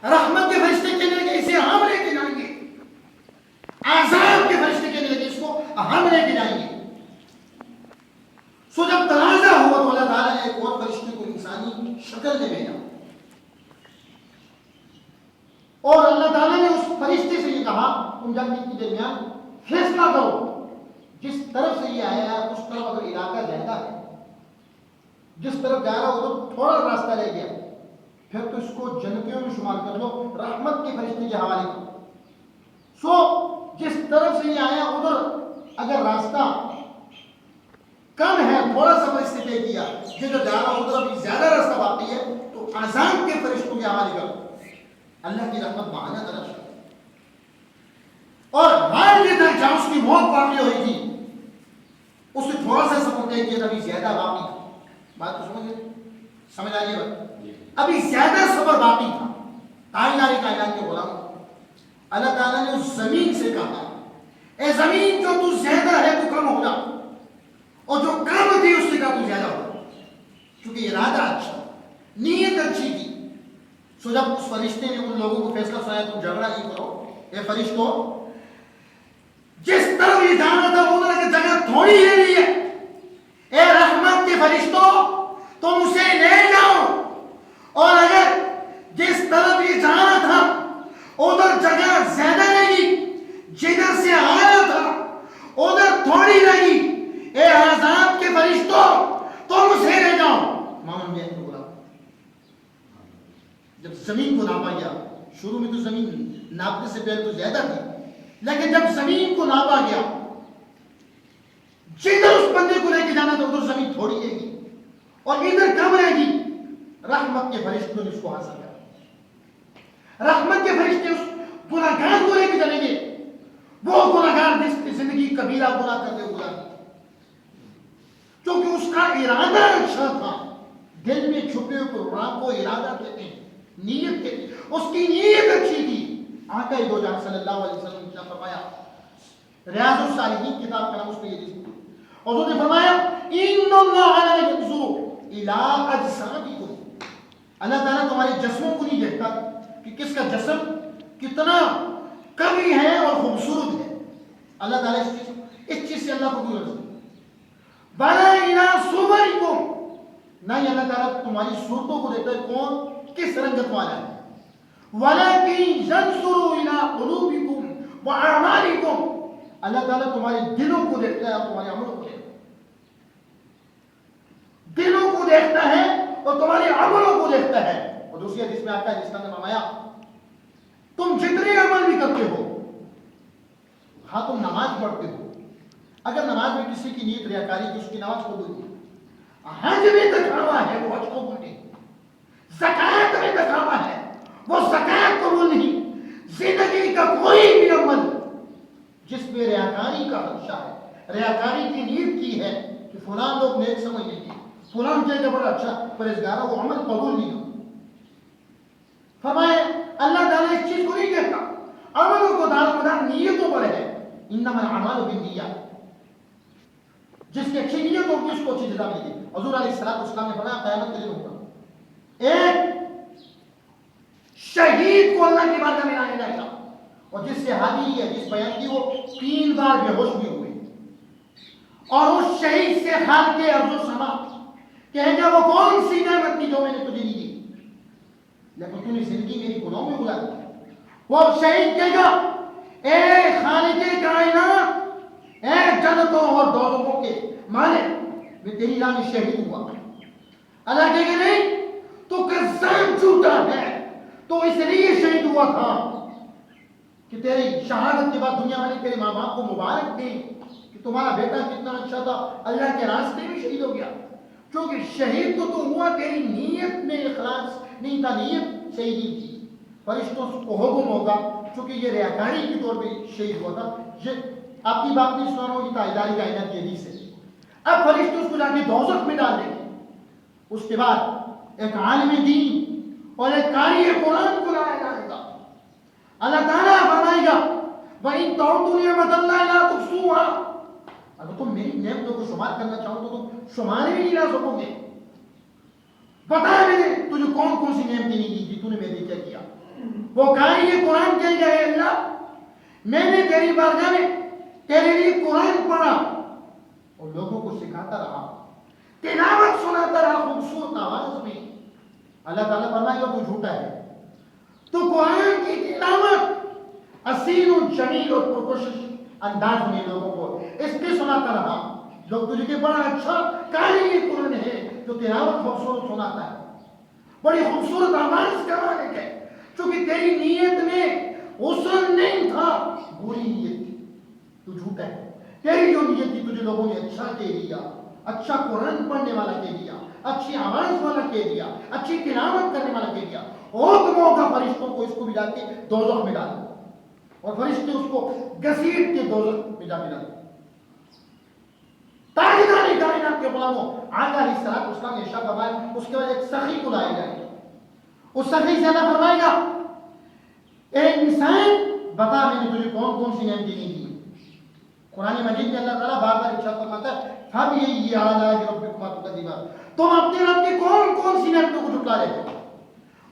رحمت کے فرشتے کہنے لگے اسے ہم لے کے جائیں گے، عذاب کے فرشتے کہنے لگے اس کو ہم لے کے جائیں گے۔ سو جب تنازع ہوا تو اللہ تعالیٰ نے ایک اور فرشتے کو انسانی شکل میں بھیجا، اور اللہ تعالیٰ نے اس فرشتے سے یہ کہا تم جب ان کے درمیان فیصلہ کرو، جس طرف سے یہ آیا ہے اس طرف اگر علاقہ زیادہ ہے، جس طرف جا رہا ہو تو تھوڑا راستہ رہ گیا، پھر تو اس کو جنتیوں میں شمار کر لو، رحمت کے فرشتے کے حوالے کرو۔ سو جس طرف سے یہ آیا ادھر اگر راستہ کم ہے، تھوڑا سا اس سے طے کیا، جدھر جا رہا ادھر ابھی زیادہ راستہ باقی ہے، تو عذاب کے فرشتوں کے حوالے کرو۔ اللہ کی رحمت بہانا طرف سے، اور ہر یہ تک جہاں اس کی موت واقع ہوئی تھی اس سے تھوڑا سا سفر طے کیا، ابھی زیادہ باقی تھا۔ بات تو سمجھ آئیے بات، ابھی زیادہ سفر باقی تھا۔ تاجدار کائنات کے غلام، اللہ تعالیٰ نے اس زمین سے کہا اے زمین جو تو زیادہ ہے تو کم ہو جا، اور جو کم تھی اس سے کہا تو زیادہ ہو، کیونکہ ارادہ اچھا، نیت اچھی تھی۔ سو جب اس فرشتے نے ان لوگوں کو فیصلہ سنایا تم جھگڑا نہیں کرو، اے فرشتوں جس طرف یہ جانا تھا وہ جگہ تھوڑی لے لی ہے، اے رحمت کے فرشتوں تم اسے لے جاؤ، اور اگر جس طرف یہ جانا تھا ادھر جگہ زیادہ لگی، جدھر سے آیا تھا ادھر تھوڑی لگی، اے عذاب کے فرشتوں تم اسے لے جاؤ۔ مامن بیت کو بولا جب زمین کو ناپا گیا، شروع میں تو زمین ناپنے سے پہلے تو زیادہ تھی، لیکن جب زمین کو ناپا گیا جدھر اس بندے کو لے کے جانا تھا ادھر زمین تھوڑی رہے گی اور ادھر کم رہے گی، رحمت کے فرشتوں نے اس کو حاصل کیا۔ رحمت کے فرشتے اس گناہگار کو لے کے چلیں گے، وہ گناہگار جس کی زندگی کبیرہ گناہ کرتے ہوئے کیونکہ اس کا ارادہ اچھا تھا، دل میں چھپے ہوئے گناہ کو ارادہ کہتے ہیں، نیت کہتے ہیں، اس کی نیت اچھی تھی۔ آقا دو جہاں صلی اللہ علیہ وسلم نے فرمایا، ریاض الصالحین کتاب کا نام اس میں یہ جس حضور نے فرمایا ان اللہ لا ينظر الى اجسامکم، اللہ تعالیٰ تمہارے جسموں کو نہیں دیکھتا کہ کس کا جسم کتنا قوی ہے اور خوبصورت ہے، اللہ تعالیٰ اس چیز سے اللہ کو کوئی غرض نہیں، بلا الى صورکم، نہ ہی اللہ تعالیٰ تمہاری صورتوں کو دیکھتا ہے کون کس رنگت والا ہے، ولكن ينظر الى قلوبكم واعمالكم، اللہ تعالیٰ تمہارے دلوں کو دیکھتا ہے اور تمہارے عملوں کو دیکھتا ہے، دلوں کو دیکھتا ہے اور تمہارے عملوں کو دیکھتا ہے۔ اور دوسری حدیث میں آتا ہے جس نے فرمایا تم جتنے عمل بھی کرتے ہو، ہاں تم نماز پڑھتے ہو، اگر نماز میں کسی کی نیت ریاکاری کی اس کی نماز قبول نہیں، حج میں دکھاوا ہے وہ حج قبول نہیں، زکات میں دکھاوا ہے وہ زکات قبول نہیں، زندگی کا کوئی بھی عمل جس میں ریاکاری کا خدشہ ہے، ریاکاری کی نیت کی ہے کہ فلاں لوگ نیک سمجھ لیں گے، فلاں جگہ بڑا اچھا پرہیزگار ہے، وہ عمل قبول نہیں ہو۔ فرمائے اللہ تعالیٰ اس چیز کو نہیں دیکھتا، عملوں کو دار مدار نیتوں پر ہے، انما الاعمال بالنیات، جس کی اچھی نیت ہوگی اس کو اچھی جزا ملے گی۔ حضور علیہ السلام نے فرمایا قیامت کے دن ہوگا ایک شہید کو اللہ کی بارگاہ میں لایا جائے گا، اور جس سے حدیث ہے جس بیان کی وہ 3 بار بے ہوش بھی ہوئے، اور اس شہید سے خالق ارض و سما کہے گا وہ کون سی نعمت تھی جو میں نے تجھے نہیں دی، لیکن تو نے زندگی میری گناہوں میں گزار دی۔ وہ شہید کہے گا اے خالق کائنات، اے جنتوں اور دوزخوں کے مالک، میں تیری راہ میں شہید ہوا۔ اللہ کہے گا نہیں تو کذاب جھوٹا ہے، تو اس لیے شہید ہوا تھا کہ تیری شہادت کے بعد دنیا والے تیرے ماں باپ کو مبارک دیں کہ تمہارا بیٹا کتنا اچھا تھا، اللہ کے راستے میں شہید ہو گیا، کیونکہ شہید تو ہوا تیری نیت میں اخلاص نہیں تھا، نیت صحیح نہیں تھی۔ فرشتوں کو حکم ہوگا چونکہ یہ ریاکاری کے طور پہ شہید ہوا تھا، یہ آپ کی بات نہیں سنا ہوگی، تاجدار کائنات کی حدیث ہے۔ اب فرشتے اس کو جا کے دوزخ میں ڈال دیں گے، اس کے بعد ایک عالم دین اور ایک قاری قرآن کو لایا جائے گا، اللہ تعالیٰ فرمائے گا وَإِن تَعُدُّوا نِعْمَتَ اللَّهِ لَا تُحْصُوهَا، اگر تم میری نعمتوں کو شمار کرنا چاہو تو تم شمار بھی نہیں لا سکو گے، بتا میں نے تجھے کون کون سی نعمتیں نہیں دی تھی، تو نے میرے لیے کیا کیا۔ وہ کہا یہ قرآن کہہ گیا ہے اللہ میں نے تیری بارگاہ میں تیرے لیے قرآن پڑھا اور لوگوں کو سکھاتا رہا، تلاوت سناتا رہا خوبصورت آواز میں۔ اللہ تعالیٰ فرمائے گا تو جھوٹا ہے، تو قرآن کی تلاوت حسین و جمیل اور پرکشش انداز میں لوگوں کو اس کے سناتا رہا، لوگ تجھے کہ بڑا اچھا کاری یہ قرآن ہے جو تلاوت خوبصورت سناتا ہے، بڑی خوبصورت آواز کا مالک ہے، چونکہ تیری نیت میں حسن نہیں تھا، بری نیت تھی، تو جھوٹا ہے۔ تیری جو نیت تھی تجھے لوگوں نے اچھا کہہ دیا، اچھا قرآن پڑھنے والا کہہ دیا، اچھی آواز والا کہہ دیا، اچھی تلاوت کرنے والا کہہ دیا، حکموں کا فرشتوں کو اس کو بھی جا کے دوزخ میں ڈال دیا اور فرشتے اس کو گھسیٹ کے دوزخ میں جا کے ڈال دیا۔ تاجدار کائنات کے غلاموں آقا علیہ السلام اس کا ارشاد فرمایا اس کے بعد ایک سخی کو لایا جائے گا، اس سخی سے اللہ فرمائے گا اے انسان بتا میں نے تجھے کون کون سی نعمتیں دی۔ قرآن مجید میں اللہ تعالیٰ بار بار ارشاد فرماتا ہے فَبِأَيِّ آلَاءِ رَبِّكُمَا تُكَذِّبَانِ، تم اپنے رب کی کون کون سی نعمتوں کو جھٹلا رہے ہو۔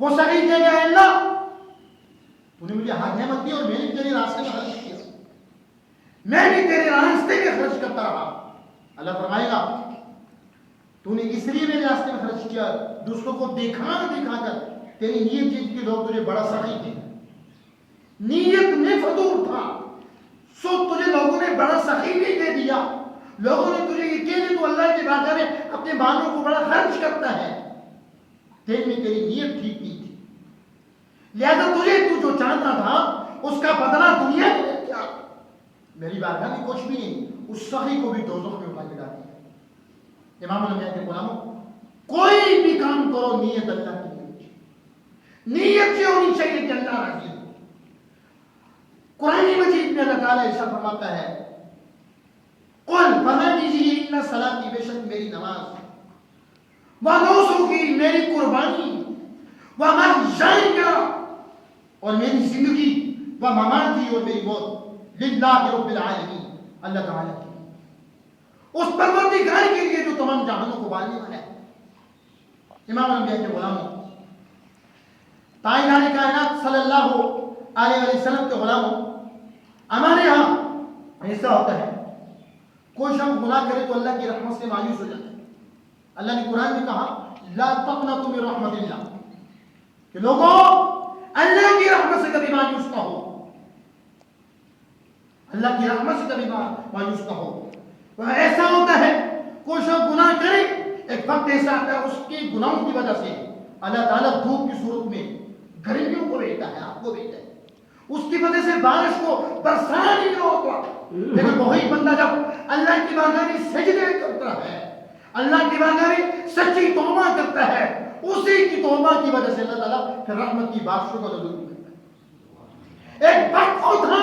وہ سخی کہے گا اللہ تو نے مجھے ہر نعمت دی اور میں نے تیرے راستے میں خرچ کیا، میں بھی تیرے راستے میں خرچ کرتا رہا۔ اللہ فرمائے گا تو نے اس لیے میرے راستے میں خرچ کیا دوسروں کو دکھا کر تیری نیت جیت کے لوگ تجھے بڑا سخی تھے، نیت میں فضول تھا سو تجھے لوگوں نے بڑا سخی بھی دے دیا، لوگوں نے تجھے یہ کہہ دیا تو اللہ کی بارگاہ میں اپنے مالوں کو بڑا خرچ کرتا ہے، تیرے میں تیری نیت ٹھیک نہیں تھی، لہذا تجھے تو جو چاہتا تھا اس کا بدلہ دنیا میں کیا، میری بارگاہ میں کچھ بھی نہیں، اس سخی کو بھی دوزخ میں اٹھا کے ڈال دیا۔ امام الانبیاء کے غلاموں کوئی بھی کام کرو نیت اللہ کی نیت سے ہونی چاہیے کہ اللہ راضی ہو۔ قرآن مجید میں اللہ تعالیٰ ارشاد فرماتا ہے قل فرما دیجیے ان صلاتی بے شک میری نماز و نسکی میری قربانی و محیای اور میری زندگی و مماتی اور میری موت للہ رب العالمین اللہ تعالیٰ کی اس پروردگار کے لیے جو تمام جہانوں کو بالنے والا ہے۔ امام الانبیاء کے غلاموں تاجدار کائنات صلی اللہ علیہ وسلم کے غلاموں ہمارے ہاں ایسا ہوتا ہے کوئی شخص گناہ کرے تو اللہ کی رحمت سے مایوس ہو جاتا ہے۔ اللہ نے قرآن میں کہا لا تقنطوا من رحمت اللہ کہ لوگوں اللہ کی رحمت سے کبھی مایوس نہ ہو، اللہ کی رحمت سے کبھی مایوس نہ ہو۔ ایسا ہوتا ہے کوئی شخص گناہ کرے ایک وقت ایسا آتا ہے اس کے گناہوں کی وجہ سے اللہ تعالیٰ دھوپ کی صورت میں گرمیوں کو بھیجتا ہے، آپ کو بھیجتا ہے، اس کی وجہ سے بارش کو برسا نہیں ہوتا، لیکن وہی بندہ جب اللہ کی بارگاہ میں سجدے کرتا ہے، اللہ کی بارگاہ میں سچی توبہ کرتا ہے، اسی کی توبہ کی وجہ سے اللہ تعالیٰ پھر رحمت کی بارشوں کو نازل کرتا ہے۔ ایک وقت وہ تھا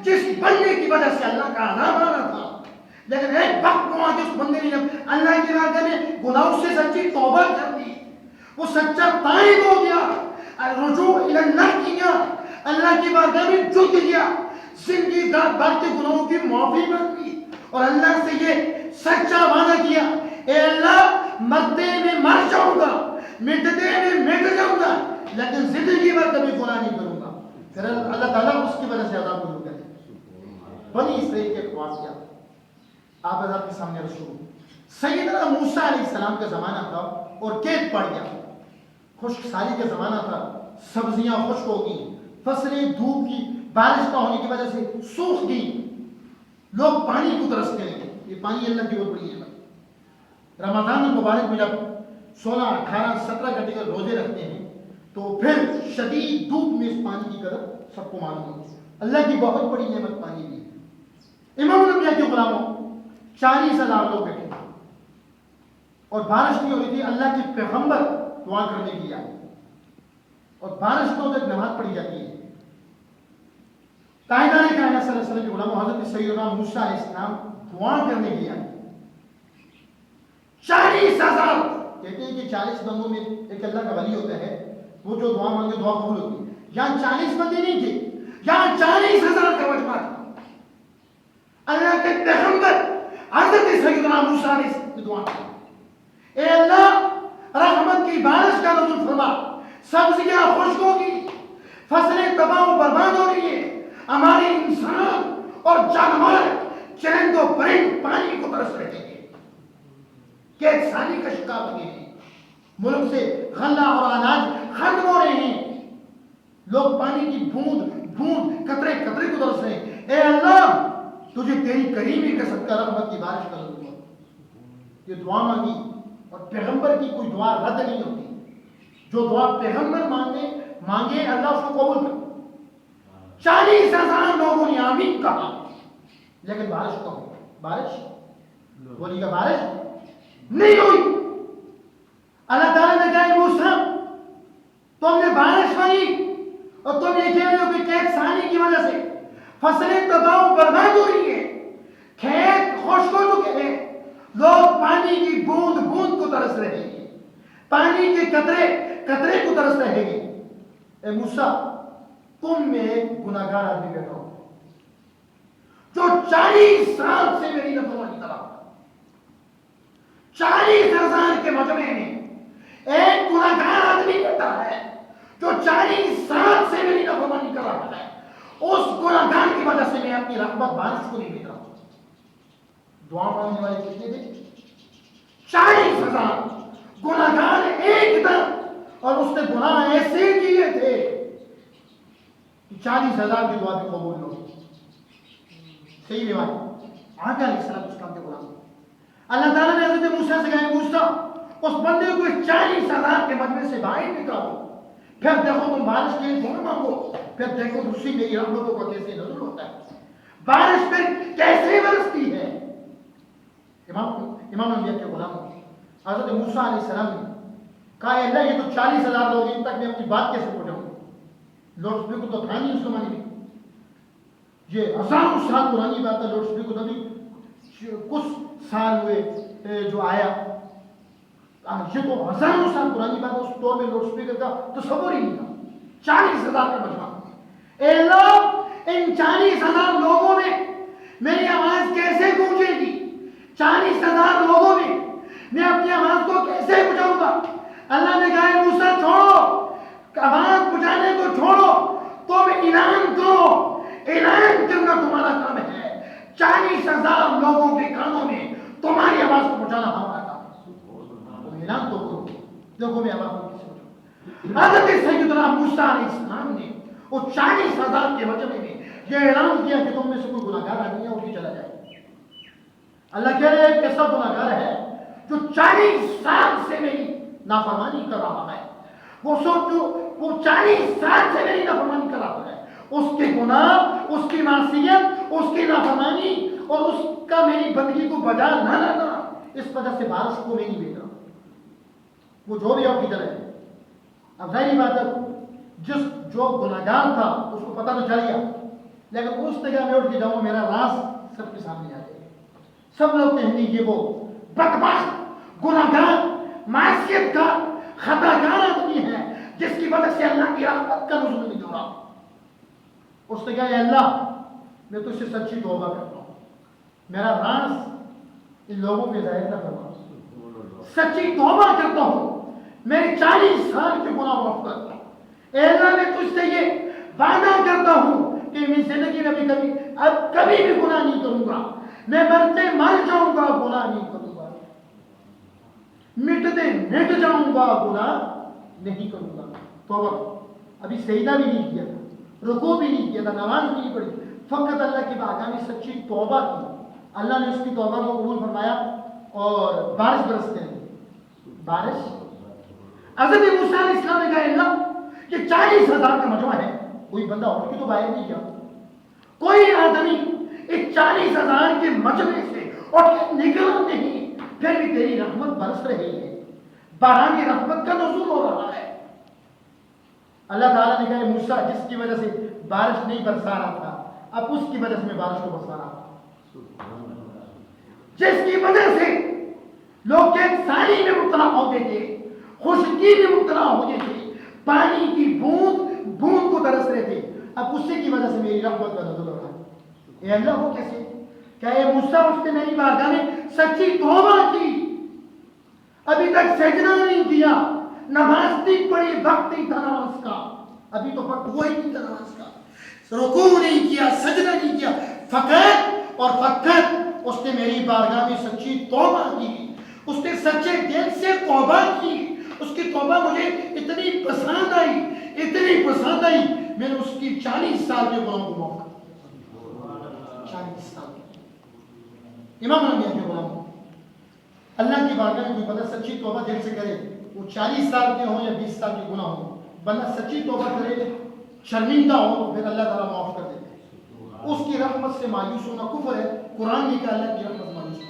جس بندے کی وجہ سے اللہ کا عذاب آ رہا تھا، لیکن ایک وقت وہ جس بندے نے جب اللہ کی بارگاہ میں گناہوں سے سچی توبہ کر دی، وہ سچا تائب ہو گیا، رجوع الی اللہ کیا، اللہ کی بارگاہ میں جھک گیا، زندگی بھر کے گناہوں کی معافی مانگی اور اللہ سے یہ سچا وعدہ کیا اے اللہ مرتے میں مر جاؤں گا، مٹتے میں مٹ جاؤں گا، لیکن زندگی بھر کبھی گناہ نہیں کروں گا۔ پھر اللہ تعالیٰ اس کی وجہ سے عذاب کو روکے۔ بنی اسرائیل کے ایک واقعہ آپ حضرات کے سامنے رسول سیدنا موسیٰ علیہ السلام کا زمانہ تھا اور قید پڑ گیا، خشک سالی کا زمانہ تھا، سبزیاں خشک ہو گئی، فصلیں دھوپ کی بارش نہ ہونے کی وجہ سے سوکھ گئی، لوگ پانی کو ترستے لگے۔ یہ پانی اللہ کی بہت بڑی نعمت۔ رمضان المبارک میں جب 16 18 17 گھنٹے کے روزے رکھتے ہیں تو پھر شدید دھوپ میں اس پانی کی قدر سب کو معلوم ہوتی ہے، اللہ کی بہت بڑی نعمت پانی بھی ہے۔ امام الانبیاء کے غلاموں 40,000 لوگ بیٹھے تھے اور بارش نہیں ہو رہی تھی، اللہ کے پیغمبر دعا کرنے کے لیے آئے اور بارش کو تک نماز پڑھی جاتی ہے۔ تاجدار کائنات صلی اللہ علیہ وسلم کے غلام حضرت سیدنا موسیٰ علیہ السلام دعا کرنے کے لیے آئے۔ 40,000 کہتے ہیں کہ 40 بندوں میں ایک اللہ کا ولی ہوتا ہے، وہ جو دعا مانگے دعا قبول ہوتی ہے۔ یہاں 40 بندے نہیں تھے، یہاں 40,000 کا مجمع تھا۔ اللہ کے پیغمبر حضرت سیدنا موسیٰ علیہ السلام کی دعا کی اے اللہ رحمت کی بارش کا نزول فرما، سبزیاں خشک ہوگی، فصلیں تباہ و برباد ہو رہی ہیں، ہمارے انسان اور جانور چرند و پرند پانی کو ترس رہے ہیں، قید ثانی کا شکار بنے ہیں، ملک سے غلہ اور اناج ختم ہو رہے ہیں، لوگ پانی کی بوند بوند قطرے قطرے کو ترس رہے ہیں۔ اے اللہ تجھے تیری کریمی کا صدقہ رحمت کی بارش کا ضرورت۔ یہ دعا مانگی، اور پیغمبر کی کوئی دعا رد نہیں ہوتی، جو دعا پیغمبر مانگے اللہ اس کو قبول کرے۔ 40,000 لوگوں نے آمین کہا، لیکن بارش کا ہو، بارش بولی کا بارش نہیں ہوئی۔ اللہ تعالیٰ نے کہا موسیٰ تم نے بارش مانگی اور تم یہ کہہ رہے ہو کہ قید ثانی کی وجہ سے فصلیں تباہ و برباد ہو رہی ہیں، کھیت خشک ہو چکے ہیں، لوگ پانی کی بوند بوند کو ترس رہے ہیں، پانی کے قطرے قطرے کو ترس رہے ہیں۔ اے موسیٰ تم میں ایک گناہگار آدمی بیٹھا ہو جو 40 سال سے میری نافرمانی کر رہا ہے، 40,000 کے مجمع میں ایک گناہگار آدمی بیٹھا ہے جو 40 سال سے میری نافرمانی کر رہا ہے، اس گناہگار کی وجہ سے میں اپنی رحمت بارش کو نہیں بھیج رہا ہوں۔ دعا مانگنے والے کتنے تھے؟ 40,000 گناہگار ایک دم، اور اس نے گناہ ایسے کیے تھے کہ 40,000 کی دعا بھی قبول نہ ہوئی۔ صحیح روایت آقا علیہ السلام کے غلام، اللہ تعالیٰ نے حضرت موسیٰ سے کہا موسیٰ اس بندے کو 40,000 کے مجمع سے باہر نکالو، پھر دیکھو تم بارش کے لیے دعا مانگو، پھر دیکھو دوسری میری رحمتوں کا کیسے نزول ہوتا ہے، بارش پھر کیسے برستی ہے۔ امام انبیاء کے غلام حضرت موسیٰ علیہ السلام نے کہا اے اللہ یہ تو 40,000 لوگ، ان تک میں اپنی بات کیسے پہنچاؤں؟ لاؤڈ اسپیکر تو تھا نہیں اس زمانے میں، یہ ہزاروں سال پرانی بات ہے، لاؤڈ اسپیکر ابھی کچھ سال ہوئے جو آیا، یہ تو ہزاروں سال پرانی بات ہے، اس دور میں لاؤڈ اسپیکر کا تصور ہی نہیں تھا۔ 40,000 کا مجمع، اے اللہ ان 40,000 لوگوں میں میری آواز کیسے پہنچے گی؟ 40,000 لوگوں میں میں اپنی آواز کو کیسے پہنچاؤں گا؟ اللہ نے کہا موسیٰ چھوڑو، آواز پہنچانے کو چھوڑو، تم اعلان کرو، اعلان کرنا تمہارا کام ہے۔ 40,000 لوگوں کے کانوں میں تمہاری آواز کو پہنچانا ہمارا کام ہے، تم اعلان تو کرو، دیکھو میں آواز کو کیسے پہنچاؤں۔ حضرت سیدنا موسیٰ علیہ السلام نے وہ 40,000 کے مجمع میں یہ اعلان کیا کہ تم میں سے کوئی گناہگار آدمی ہے، اٹھ کے چلا جائے۔ اللہ کہہ رہے ہیں کیسا گناہگار ہے جو 40 سال سے میری نافرمانی کر رہا ہے، وہ 40 سال سے میری نافرمانی کر رہا ہے، اس کے گناہ، اس کی معصیت، اس کی نافرمانی اور اس کا میری بندگی کو بجا نہ لانا، اس وجہ سے بارش کو میں نہیں بھیج رہا۔ وہ جو بھی آپ کی طرح ہے، اب ظاہری بات ہے جو گناہگار تھا اس کو پتہ تو چل گیا، لیکن اس جگہ میں اٹھ کے جاؤں میرا راز سب کے سامنے آ جائے، سب لوگ کہیں گے یہ وہ بدبخت گناہگار معصیت کا خطاکار آدمی ہے جس کی وجہ سے اللہ کی رحمت کا نزول نہیں ہو رہا۔ اس نے کہا اے اللہ میں تجھ سے سچی توبہ کرتا ہوں، میرا راز ان لوگوں کے ظاہر نہ کروا، سچی توبہ کرتا ہوں، میرے 40 سال کے گناہ معاف کرتا ہوں۔ اے اللہ میں تجھ سے یہ وعدہ کرتا ہوں کہ میں زندگی میں اب کبھی بھی گناہ نہیں کروں گا، میں مرتے مر جاؤں گا گناہ نہیں کروں گا، مٹتے مٹ جاؤں گا گناہ نہیں کروں گا۔ توبہ ابھی سجدہ بھی نہیں کیا تھا، رکوع بھی نہیں کیا تھا، نماز بھی نہیں پڑھی، فقط اللہ کی بارگاہ میں سچی توبہ کی، اللہ نے اس کی توبہ کو قبول فرمایا اور بارش برستے رہی۔ بارش حضرت موسیٰ علیہ السلام نے کہا اللہ یہ 40,000 کا مجمع ہے، کوئی بندہ اٹھ کے تو باہر نہیں گیا، کوئی آدمی اس 40,000 کے مجمع سے اٹھ کے نکلا نہیں، پھر بھی تیری رحمت برس رہی ہے، باران کی رحمت کا نزول ہو رہا ہے۔ اللہ تعالیٰ نے کہا موسیٰ جس کی وجہ سے بارش نہیں برسا رہا تھا اب اس کی وجہ سے میں بارش کو برسا رہا ہوں، جس کی وجہ سے لوگ قید ثانی میں مبتلا ہوتے تھے، خشکی میں مبتلا ہوتے تھے، پانی کی بوند بوند کو ترس رہے تھے، اب اسی کی وجہ سے میری رحمت کا نزول ہو رہا ہے۔ اے اللہ وہ کیسے؟ کیا اے موسیٰ اس نے میری بارگاہ میں سچی توبہ کی، ابھی تک سجدہ نہیں کیا، نماز نہیں پڑھی، وقت نہیں تھا نماز کا، ابھی تو وقت ہوا ہی نہیں تھا نماز کا, رکوع نہیں کیا, سجدہ نہیں کیا, فقط اور فقط اس نے میری بارگاہ میں سچی توبہ کی, اس نے سچے دل سے توبہ کی. اس کی توبہ مجھے اتنی پسند آئی, اتنی پسند آئی, میں نے اس کی 40 سال کے گناہوں کو معاف کر 40 سال. امام الانبیاء کے غلام اللہ کی بارگاہ میں کوئی بندہ سچی توبہ دل سے کرے, وہ 40 سال کے ہوں یا 20 سال کے گناہ ہوں, بندہ سچی توبہ کرے, شرمندہ ہو تو پھر اللہ تعالیٰ معاف کر دیتے ہیں. اس کی رحمت سے مایوس ہونا کفر ہے. قرآن نے کہا اللہ کی رحمت سے مایوس ہونا.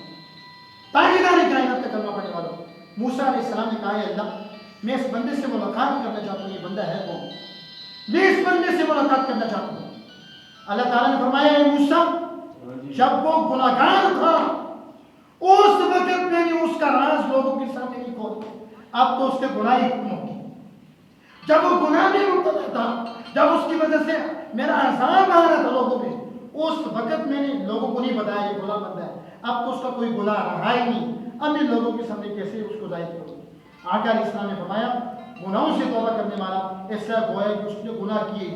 تاجدار کائنات کا کلمہ پڑھنے والوں موسیٰ علیہ السلام نے کہا ہے اللہ میں اس بندے سے ملاقات کرنا چاہتا ہوں, یہ بندہ ہے کون, میں اس بندے سے ملاقات کرنا چاہتا ہوں. اللہ تعالیٰ نے فرمایا اے موسیٰ جب وہ گناہگار تھا اس وقت میں نے اس کا راز لوگوں کے سامنے نہیں کھولا, اب تو اس کے گناہ ہی ختم ہو گئے. جب وہ گناہ میں مبتلا تھا, جب اس کی وجہ سے میرا عذاب آ رہا تھا لوگوں میں, اس وقت میں نے لوگوں کو نہیں بتایا یہ گناہ بندہ ہے. اب تو اس کا کوئی گناہ رہا ہی نہیں, اب میں لوگوں کے سامنے کیسے اس کو ظاہر کروں. آقا علیہ السلام نے فرمایا گناہوں سے توبہ کرنے والا ایسا گویا کہ اس نے گناہ کیے.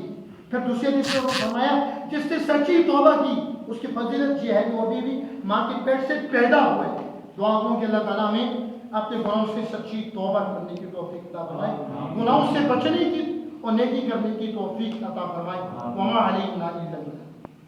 پھر دوسرے دن سے فرمایا جس نے سچی توبہ کی اس کی فضیلت یہ ہے کہ وہ ابھی بھی ماں کے پیٹ سے پیدا ہوا ہے. دعا کروں کہ اللہ تعالیٰ ہمیں اپنے گناہوں سے سچی توبہ کرنے کی توفیق عطا فرمائے, گناہوں سے بچنے کی اور نیکی کرنے کی توفیق عطا فرمائے. وما علینا الا